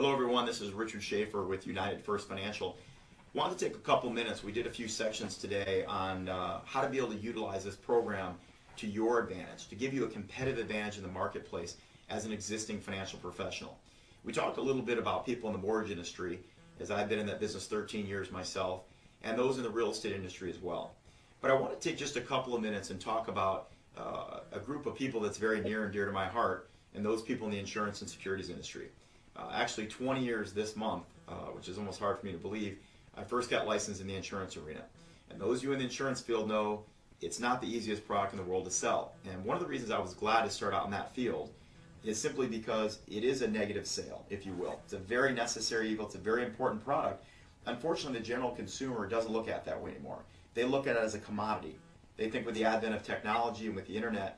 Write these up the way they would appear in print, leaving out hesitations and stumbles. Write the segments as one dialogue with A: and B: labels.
A: Hello everyone, this is Richard Schaefer with United First Financial. Wanted to take a couple minutes. We did a few sections today on how to be able to utilize this program to your advantage, to give you a competitive advantage in the marketplace as an existing financial professional. We talked a little bit about people in the mortgage industry, as I've been in that business 13 years myself, and those in the real estate industry as well. But I want to take just a couple of minutes and talk about a group of people that's very near and dear to my heart, and those people in the insurance and securities industry. Actually 20 years this month, which is almost hard for me to believe, I first got licensed in the insurance arena. And those of you in the insurance field know it's not the easiest product in the world to sell. And one of the reasons I was glad to start out in that field is simply because it is a negative sale, if you will. It's a very necessary evil, it's a very important product. Unfortunately, the general consumer doesn't look at it that way anymore. They look at it as a commodity. They think with the advent of technology and with the internet,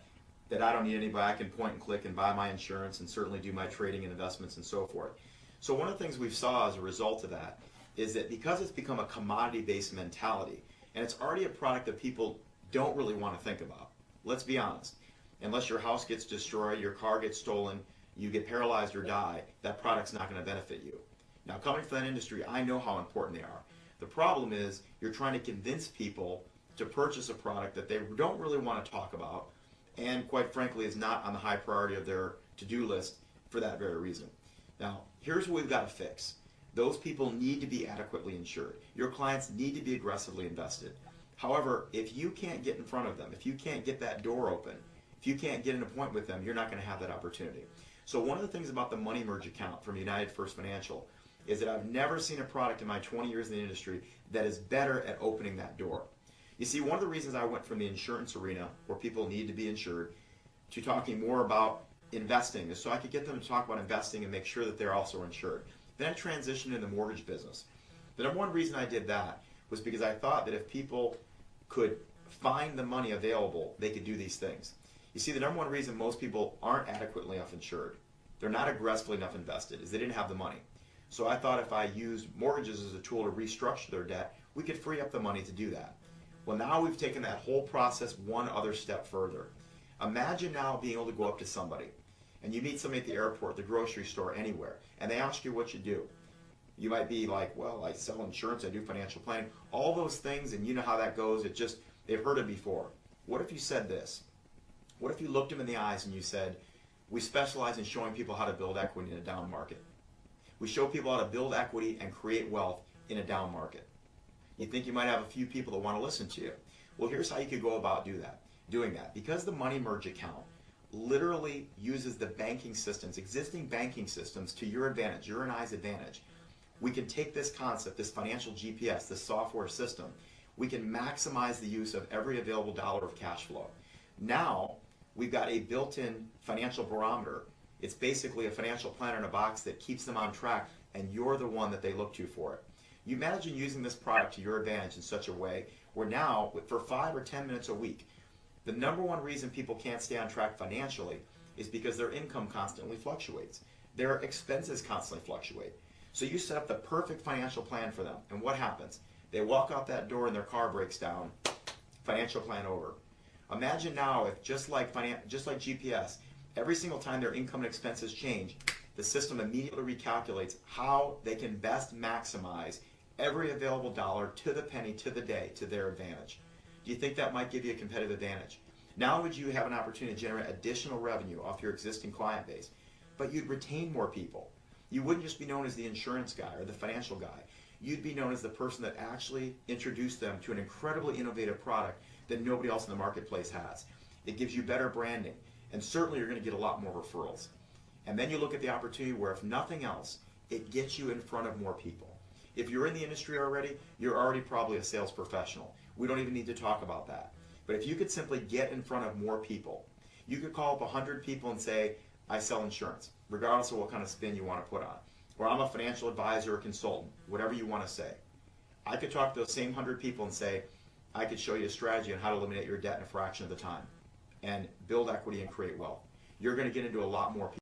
A: that I don't need anybody. I can point and click and buy my insurance and certainly do my trading and investments and so forth. So one of the things we saw as a result of that is that because it's become a commodity-based mentality, and it's already a product that people don't really want to think about. Let's be honest. Unless your house gets destroyed, your car gets stolen, you get paralyzed or die, that product's not going to benefit you. Now, coming from that industry, I know how important they are. The problem is you're trying to convince people to purchase a product that they don't really want to talk about, and quite frankly is not on the high priority of their to-do list for that very reason. Now, here's what we've got to fix. Those people need to be adequately insured. Your clients need to be aggressively invested. However, if you can't get in front of them, if you can't get that door open, if you can't get an appointment with them, you're not going to have that opportunity. So one of the things about the Money Merge account from United First Financial is that I've never seen a product in my 20 years in the industry that is better at opening that door. You see, one of the reasons I went from the insurance arena, where people need to be insured, to talking more about investing is so I could get them to talk about investing and make sure that they're also insured. Then I transitioned in the mortgage business. The number one reason I did that was because I thought that if people could find the money available, they could do these things. You see, the number one reason most people aren't adequately enough insured, they're not aggressively enough invested, is they didn't have the money. So I thought if I used mortgages as a tool to restructure their debt, we could free up the money to do that. Well, now we've taken that whole process one other step further. Imagine now being able to go up to somebody, and you meet somebody at the airport, the grocery store, anywhere, and they ask you what you do. You might be like, well, I sell insurance, I do financial planning, all those things, and you know how that goes. It just, they've heard it before. What if you said this? What if you looked them in the eyes and you said, we specialize in showing people how to build equity in a down market. We show people how to build equity and create wealth in a down market. You think you might have a few people that want to listen to you. Well, here's how you could go about doing that. Because the Money Merge account literally uses the banking systems, existing banking systems, to your advantage, your and I's advantage. We can take this concept, this financial GPS, this software system, we can maximize the use of every available dollar of cash flow. Now, we've got a built-in financial barometer. It's basically a financial planner in a box that keeps them on track, and you're the one that they look to for it. You imagine using this product to your advantage in such a way where now, for 5 or 10 minutes a week, the number one reason people can't stay on track financially is because their income constantly fluctuates. Their expenses constantly fluctuate. So you set up the perfect financial plan for them, and what happens? They walk out that door and their car breaks down, financial plan over. Imagine now if just like GPS, every single time their income and expenses change, the system immediately recalculates how they can best maximize every available dollar to the penny, to the day, to their advantage. Do you think that might give you a competitive advantage? Not only would you have an opportunity to generate additional revenue off your existing client base, but you'd retain more people. You wouldn't just be known as the insurance guy or the financial guy. You'd be known as the person that actually introduced them to an incredibly innovative product that nobody else in the marketplace has. It gives you better branding, and certainly you're going to get a lot more referrals. And then you look at the opportunity where, if nothing else, it gets you in front of more people. If you're in the industry already, you're already probably a sales professional. We don't even need to talk about that. But if you could simply get in front of more people, you could call up 100 people and say, I sell insurance, regardless of what kind of spin you want to put on. Or I'm a financial advisor or consultant, whatever you want to say. I could talk to those same 100 people and say, I could show you a strategy on how to eliminate your debt in a fraction of the time and build equity and create wealth. You're going to get into a lot more people.